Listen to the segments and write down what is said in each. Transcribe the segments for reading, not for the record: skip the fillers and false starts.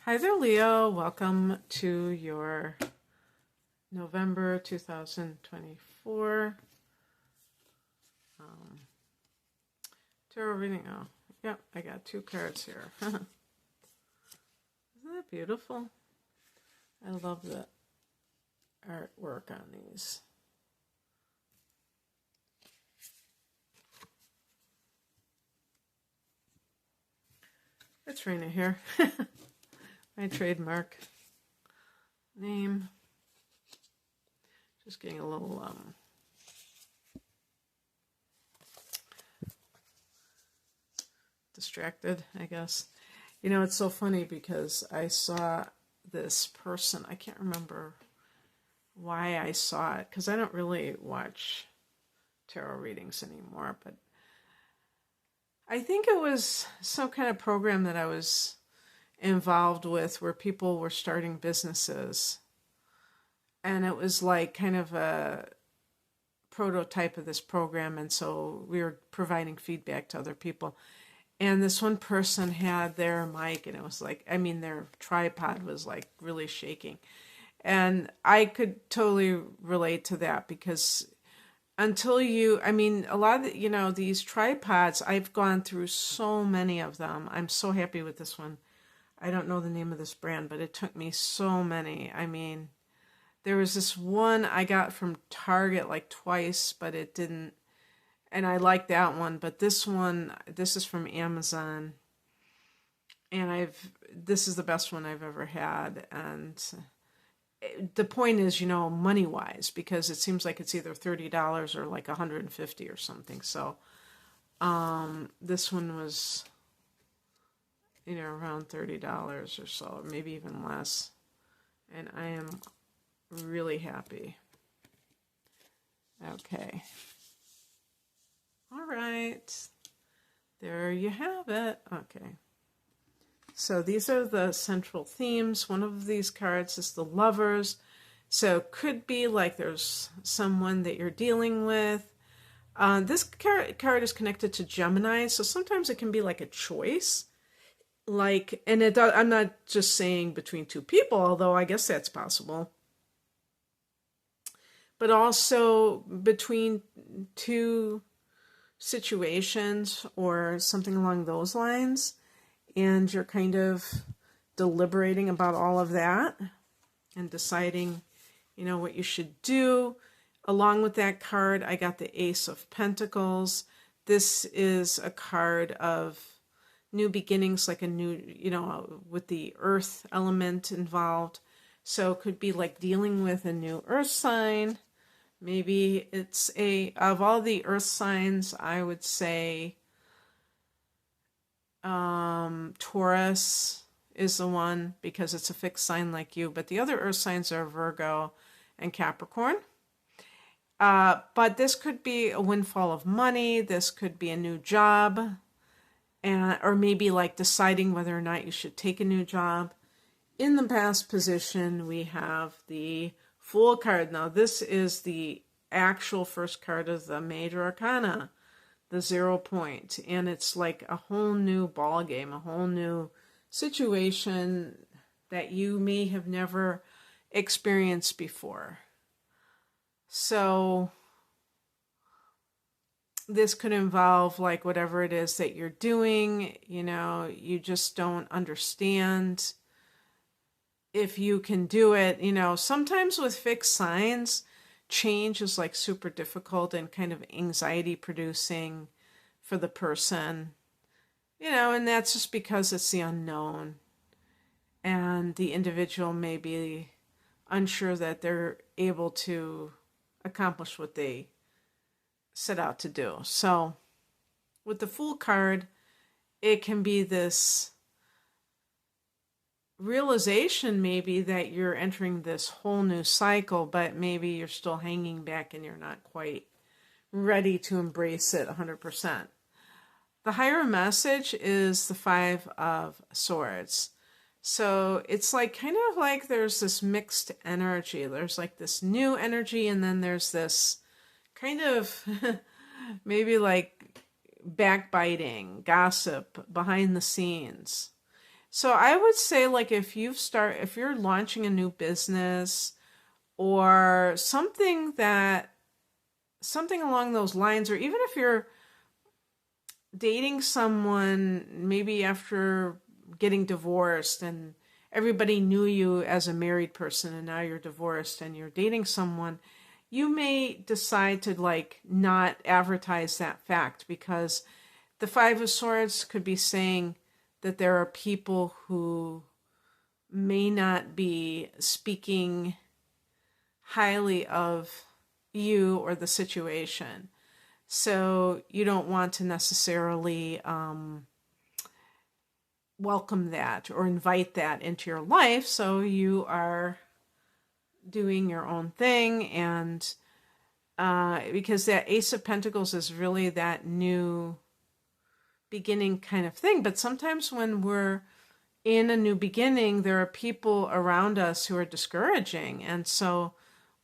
Hi there, Leo. Welcome to your November 2024 um, tarot reading. Oh, yep, I got two cards here. Isn't that beautiful? I love the artwork on these. It's Raina here. My trademark name. Just getting a little distracted, I guess. You know, it's so funny because I saw this person. I can't remember why I saw it because I don't really watch tarot readings anymore, but I think it was some kind of program that I was involved with where people were starting businesses, and it was like kind of a prototype of this program, and so we were providing feedback to other people. And this one person had their mic, and it was like, I mean, their tripod was like really shaking. And I could totally relate to that because until you, I mean, a lot of these tripods, I've gone through so many of them. I'm so happy with this one. I don't know the name of this brand, but it took me so many. I mean, there was this one I got from Target like twice, but it didn't, and I like that one. But this one, this is from Amazon, and this is the best one I've ever had. And the point is, money wise, because it seems like it's either $30 or like $150 or something. So, this one was, around $30 or so, or maybe even less. And I am really happy. Okay. All right. There you have it. Okay. So these are the central themes. One of these cards is the Lovers. So it could be like there's someone that you're dealing with. This card is connected to Gemini, so sometimes it can be like a choice. I'm not just saying between two people, although I guess that's possible. But also between two situations or something along those lines. And you're kind of deliberating about all of that and deciding, what you should do. Along with that card, I got the Ace of Pentacles. This is a card of new beginnings, like a new, with the earth element involved. So it could be like dealing with a new earth sign. Maybe it's of all the earth signs, I would say Taurus is the one because it's a fixed sign like you, but the other earth signs are Virgo and Capricorn. But this could be a windfall of money. This could be a new job, or maybe like deciding whether or not you should take a new job. In the past position, we have the Fool card. Now, this is the actual first card of the Major Arcana, the 0 point, and it's like a whole new ball game, a whole new situation that you may have never experienced before. So this could involve like whatever it is that you're doing, you just don't understand if you can do it. Sometimes with fixed signs, change is like super difficult and kind of anxiety producing for the person, and that's just because it's the unknown, and the individual may be unsure that they're able to accomplish what they set out to do. So with the Fool card, it can be this realization maybe that you're entering this whole new cycle, but maybe you're still hanging back and you're not quite ready to embrace it 100%. The higher message is the 5 of Swords. So it's like kind of like there's this mixed energy. There's like this new energy, and then there's this kind of maybe like backbiting, gossip behind the scenes. So I would say, like, if you're launching a new business or something along those lines, or even if you're dating someone maybe after getting divorced and everybody knew you as a married person and now you're divorced and you're dating someone, you may decide to like not advertise that fact, because the Five of Swords could be saying that there are people who may not be speaking highly of you or the situation. So you don't want to necessarily welcome that or invite that into your life. So you are doing your own thing. And because that Ace of Pentacles is really that new beginning kind of thing. But sometimes when we're in a new beginning, there are people around us who are discouraging. And so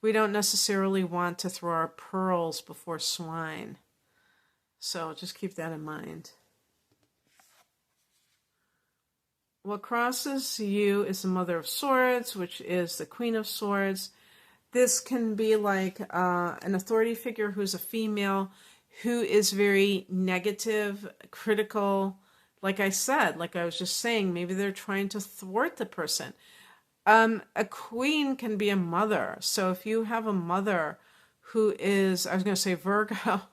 we don't necessarily want to throw our pearls before swine. So just keep that in mind. What crosses you is the Mother of Swords, which is the Queen of Swords. This can be like an authority figure who's a female, who is very negative, critical. Like I said, like I was just saying, maybe they're trying to thwart the person. A queen can be a mother. So if you have a mother who is, I was going to say Virgo.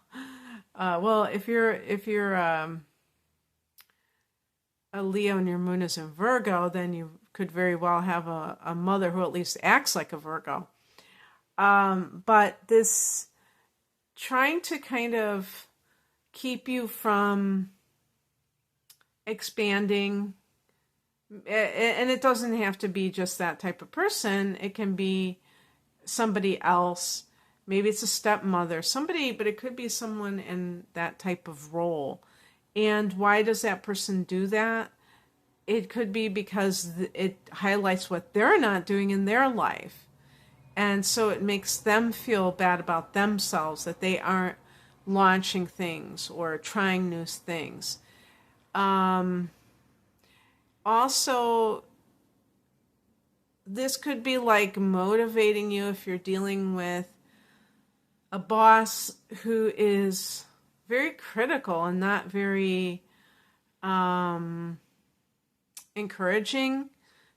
Well, if you're a Leo and your moon is in Virgo, then you could very well have a mother who at least acts like a Virgo. But this trying to kind of keep you from expanding, and it doesn't have to be just that type of person. It can be somebody else. Maybe it's a stepmother, somebody, but it could be someone in that type of role. And why does that person do that? It could be because it highlights what they're not doing in their life. And so it makes them feel bad about themselves, that they aren't launching things or trying new things. Also, this could be like motivating you if you're dealing with a boss who is very critical and not very encouraging.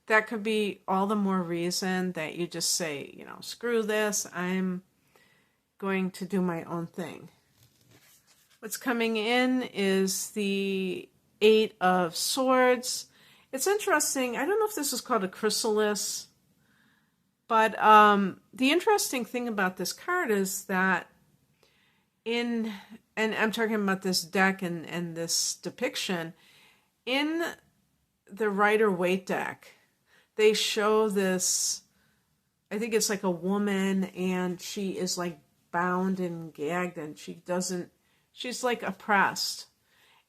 That could be all the more reason that you just say, you know, screw this, I'm going to do my own thing. What's coming in is the Eight of Swords. It's interesting. I don't know if this is called a chrysalis, but the interesting thing about this card is that and I'm talking about this deck and this depiction, in the Rider-Waite deck, they show this, I think it's like a woman, and she is like bound and gagged, and she's like oppressed.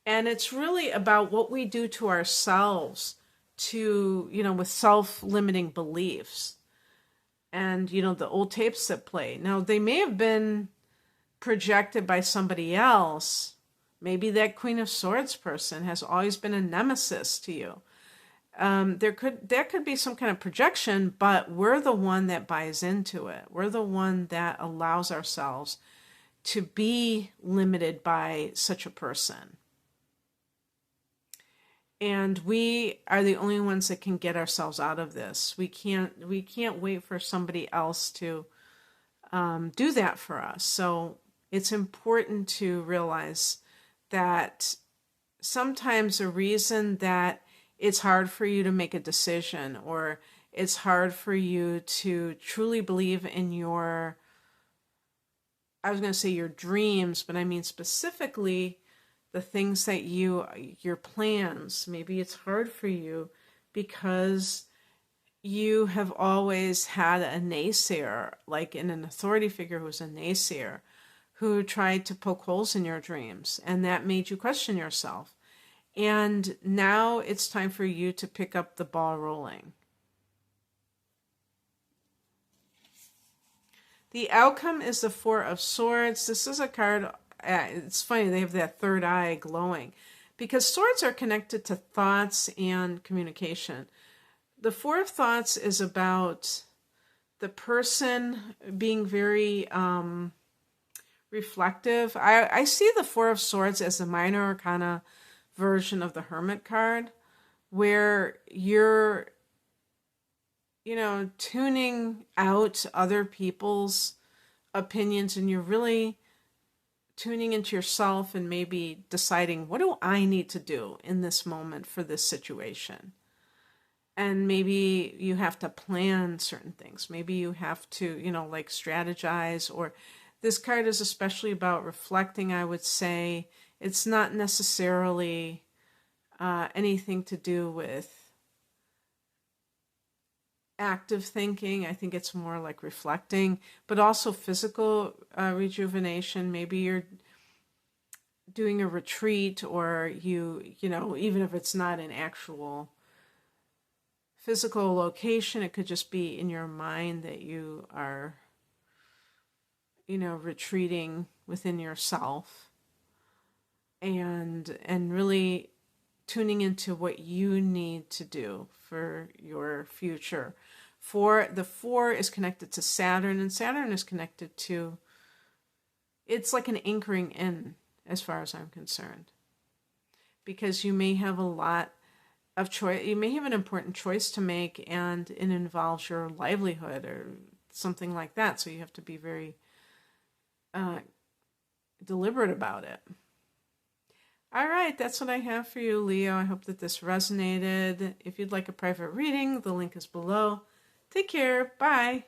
And it's really about what we do to ourselves to, you know, with self-limiting beliefs. And, you know, the old tapes that play. Now, they may have been projected by somebody else. Maybe that Queen of Swords person has always been a nemesis to you. There could be some kind of projection, but we're the one that buys into it. We're the one that allows ourselves to be limited by such a person. And we are the only ones that can get ourselves out of this. We can't wait for somebody else to do that for us. So it's important to realize that sometimes the reason that it's hard for you to make a decision, or it's hard for you to truly believe in your, I was going to say your dreams, but I mean specifically the things that your plans, maybe it's hard for you because you have always had a naysayer, like in an authority figure who's a naysayer, who tried to poke holes in your dreams, and that made you question yourself. And now it's time for you to pick up the ball rolling. The outcome is the Four of Swords. This is a card, it's funny, they have that third eye glowing, because swords are connected to thoughts and communication. The Four of Thoughts is about the person being very reflective. I see the Four of Swords as a minor arcana version of the Hermit card, where you're, tuning out other people's opinions, and you're really tuning into yourself and maybe deciding, what do I need to do in this moment for this situation? And maybe you have to plan certain things. Maybe you have to, like strategize. Or this card is especially about reflecting, I would say. It's not necessarily anything to do with active thinking. I think it's more like reflecting, but also physical rejuvenation. Maybe you're doing a retreat, or even if it's not an actual physical location, it could just be in your mind that you are, retreating within yourself and really tuning into what you need to do for your future. The four is connected to Saturn, and Saturn is connected to, it's like an anchoring in, as far as I'm concerned, because you may have a lot of choice. You may have an important choice to make, and it involves your livelihood or something like that. So you have to be very deliberate about it. All right, that's what I have for you, Leo. I hope that this resonated. If you'd like a private reading, the link is below. Take care. Bye.